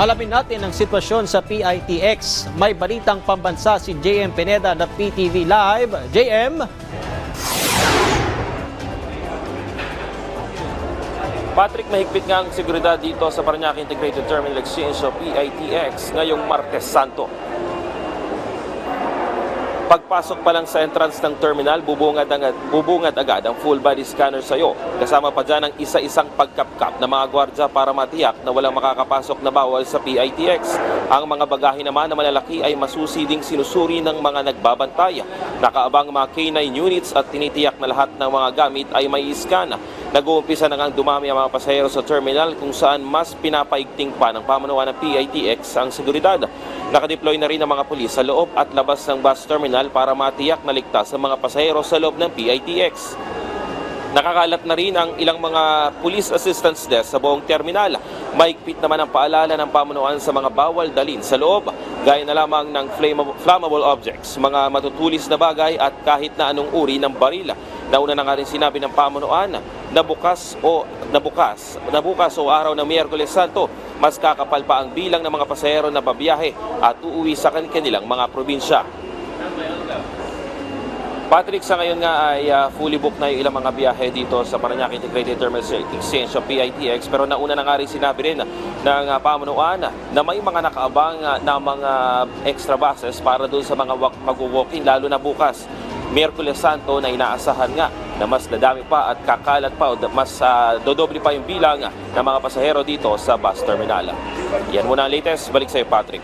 Alamin natin ang sitwasyon sa PITX. May balitang pambansa si JM Pineda na PTV Live. JM? Patrick, mahigpit nga ang seguridad dito sa Parañaque Integrated Terminal Exchange o PITX ngayong Martes Santo. Pagpasok pa lang sa entrance ng terminal, bubungad agad ang full body scanner sa iyo. Kasama pa dyan ang isa-isang pagkapkap ng mga gwardya para matiyak na walang makakapasok na bawal sa PITX. Ang mga bagahe naman na malalaki ay masusiding sinusuri ng mga nagbabantay. Nakaabang mga K9 units at tinitiyak na lahat ng mga gamit ay may scan. Nag-uumpisa na ngang dumami ang mga pasahero sa terminal kung saan mas pinapaigting pa ng pamunuan ng PITX ang seguridad. Nakadeploy na rin ang mga pulis sa loob at labas ng bus terminal para matiyak na ligtas ang mga pasahero sa loob ng PITX. Nakakalat na rin ang ilang mga police assistance desk sa buong terminal. Mahigpit naman ang paalala ng pamunuan sa mga bawal dalhin sa loob, gaya na lamang ng flammable objects, mga matutulis na bagay at kahit na anong uri ng baril. Nauna na nga rin sinabi ng pamunuan na bukas o araw ng Miyerkules Santo, mas kakapal pa ang bilang ng mga pasahero na babiyahe at uuwi sa kanilang mga probinsya. Patrick, sa ngayon nga ay fully booked na yung ilang mga biyahe dito sa Parañaque Integrated Terminal Exchange o PITX, pero nauna na nga rin sinabi rin ng pamunuan na may mga nakaabang na mga extra buses para doon sa mga mag-walk-in, lalo na bukas, Miyerkules Santo, na inaasahan nga na mas dadami pa at kakalat pa o mas dodoble pa yung bilang ng mga pasahero dito sa bus terminal. Yan muna ang latest. Balik sa iyo, Patrick.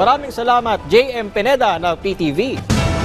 Maraming salamat, JM Pineda ng PTV.